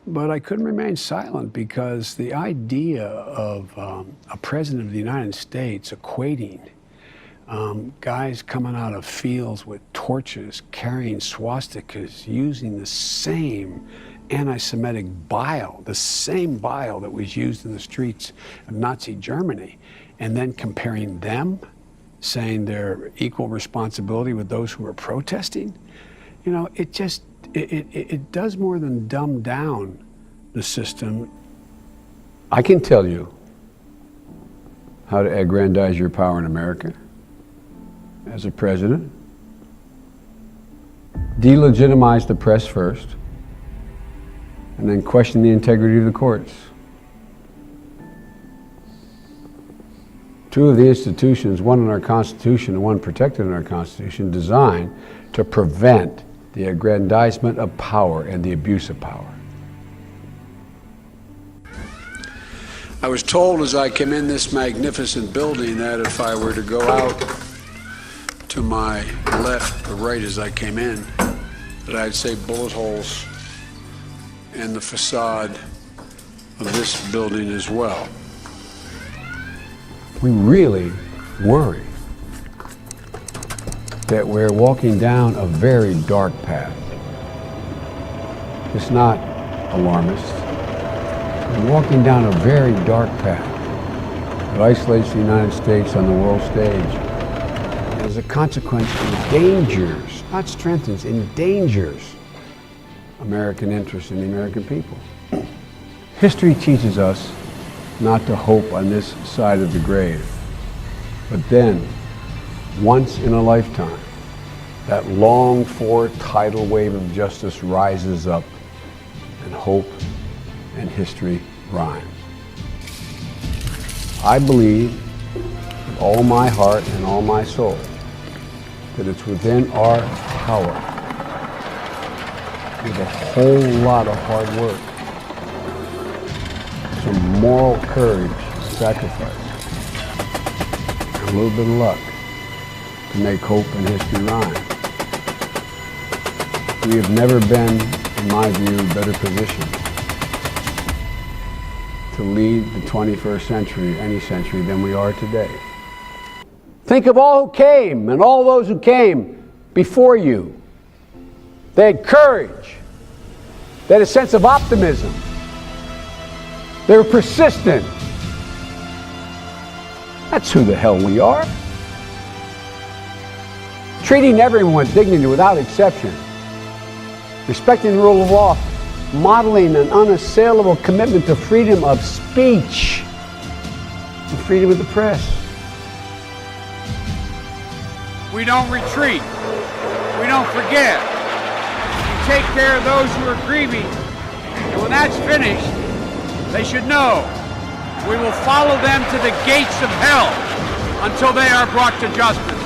But I couldn't remain silent because the idea of a president of the United States equating guys coming out of fields with torches, carrying swastikas, using the same anti-Semitic bile, the same bile that was used in the streets of Nazi Germany, and then comparing them, saying they're equal responsibility with those who are protesting, you know, it just, it does more than dumb down the system. I can tell you how to aggrandize your power in America as a president. Delegitimize the press first, and then question the integrity of the courts. Two of the institutions, one in our Constitution and one protected in our Constitution, designed to prevent the aggrandizement of power and the abuse of power. I was told as I came in this magnificent building that if I were to go out to my left or right as I came in, that I'd say bullet holes in the facade of this building as well. We really worry that we're walking down a very dark path. It's not alarmist. We're walking down a very dark path that isolates the United States on the world stage. As a consequence, endangers, not strengthens, endangers American interests and the American people. History teaches us not to hope on this side of the grave, but then, once in a lifetime, that longed-for tidal wave of justice rises up, and hope and history rhyme. I believe with all my heart and all my soul that it's within our power, with a whole lot of hard work, some moral courage, sacrifice, and a little bit of luck to make hope and history rhyme. We have never been, in my view, better positioned to lead the 21st century, any century, than we are today. Think of all who came and all those who came before you. They had courage. They had a sense of optimism. They were persistent. That's who the hell we are. Treating everyone with dignity without exception. Respecting the rule of law. Modeling an unassailable commitment to freedom of speech and freedom of the press. We don't retreat. We don't forget. We take care of those who are grieving. And when that's finished, they should know we will follow them to the gates of hell until they are brought to justice.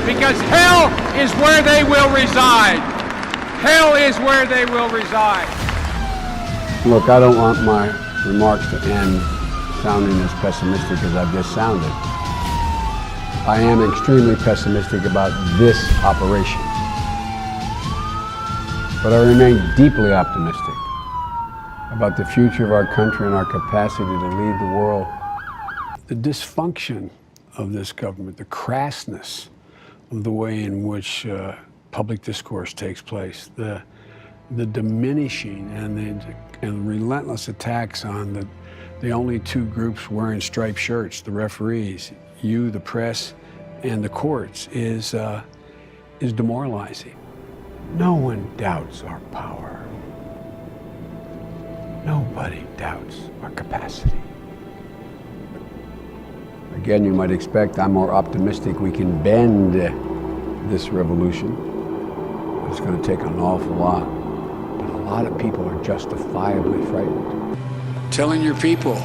Because hell is where they will reside. Hell is where they will reside. Look, I don't want my remarks to end sounding as pessimistic as I've just sounded. I am extremely pessimistic about this operation. But I remain deeply optimistic about the future of our country and our capacity to lead the world. The dysfunction of this government, the crassness of the way in which public discourse takes place, the diminishing and relentless attacks on the only two groups wearing striped shirts, the referees, you, the press, and the courts, is demoralizing. No one doubts our power. Nobody doubts our capacity. Again, you might expect I'm more optimistic we can bend this revolution. But it's going to take an awful lot. But a lot of people are justifiably frightened. Telling your people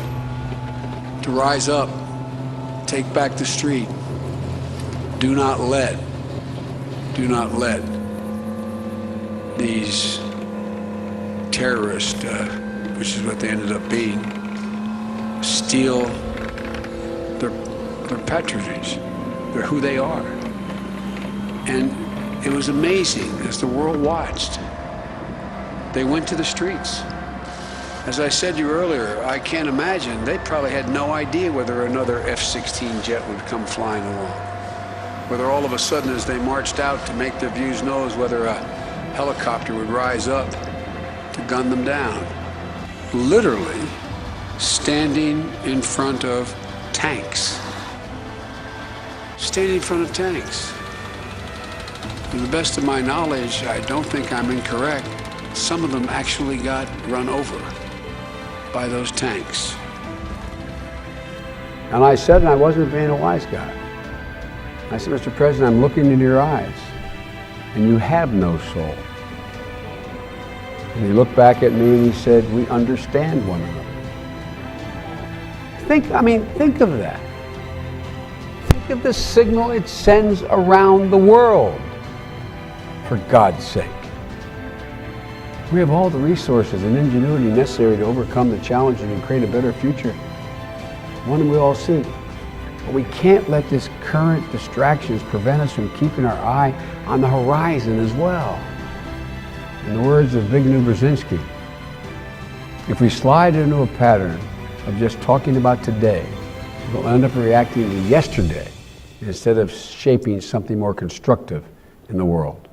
to rise up, take back the street. Do not let these terrorists, which is what they ended up being, steal their patronage. They're who they are. And it was amazing as the world watched. They went to the streets. As I said to you earlier, I can't imagine. They probably had no idea whether another F-16 jet would come flying along. Whether all of a sudden, as they marched out to make their views known, whether a helicopter would rise up to gun them down. Literally standing in front of tanks. Standing in front of tanks. To the best of my knowledge, I don't think I'm incorrect, some of them actually got run over by those tanks. And I said, and I wasn't being a wise guy. I said, Mr. President, I'm looking into your eyes, and you have no soul. And he looked back at me and he said, we understand one another. Think of that. Think of the signal it sends around the world. For God's sake. We have all the resources and ingenuity necessary to overcome the challenges and create a better future, one we all seek. But we can't let this current distractions prevent us from keeping our eye on the horizon as well. In the words of Zbigniew Brzezinski, if we slide into a pattern of just talking about today, we'll end up reacting to yesterday instead of shaping something more constructive in the world.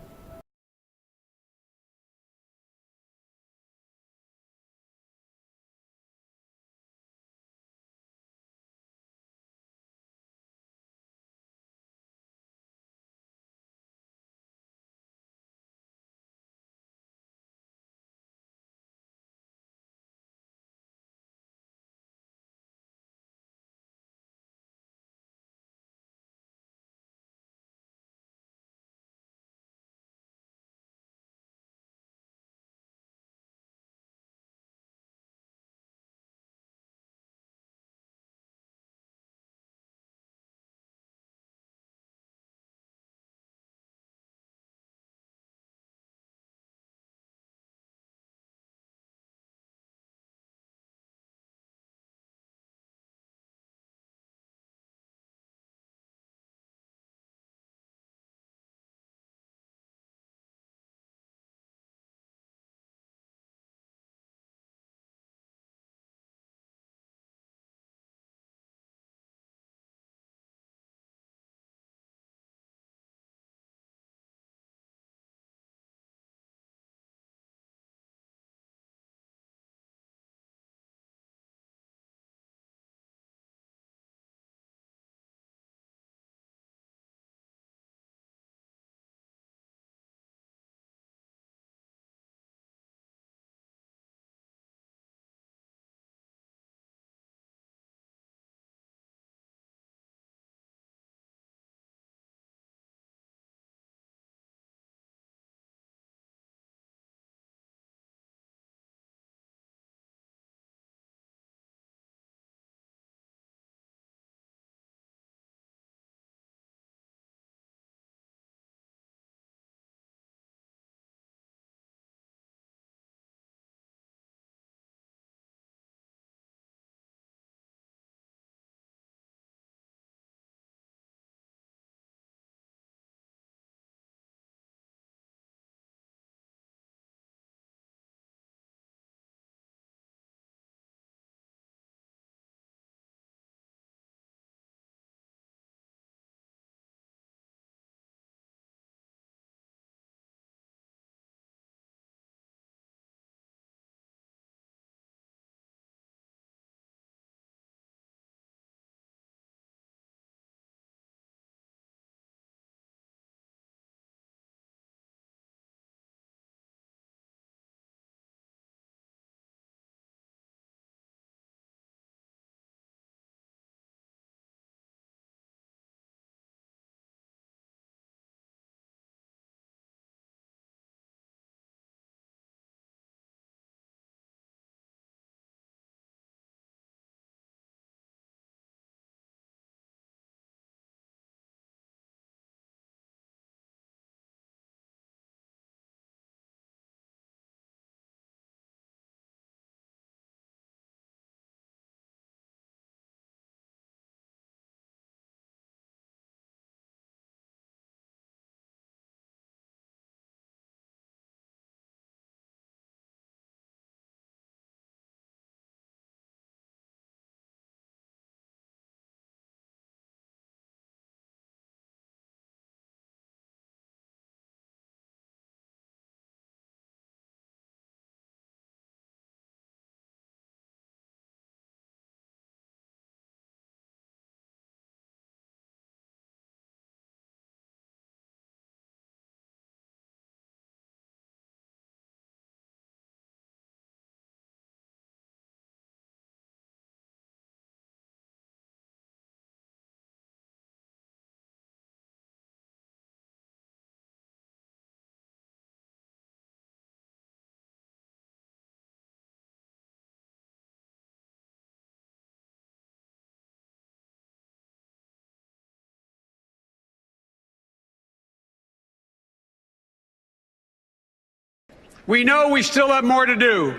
We know we still have more to do.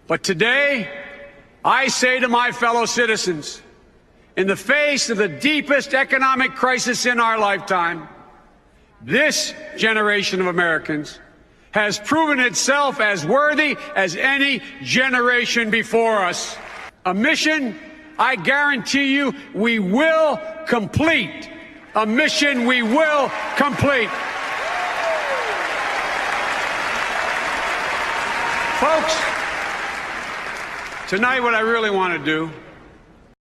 But today, I say to my fellow citizens, in the face of the deepest economic crisis in our lifetime, this generation of Americans has proven itself as worthy as any generation before us. A mission I guarantee you we will complete. A mission we will complete. Folks, tonight what I really want to do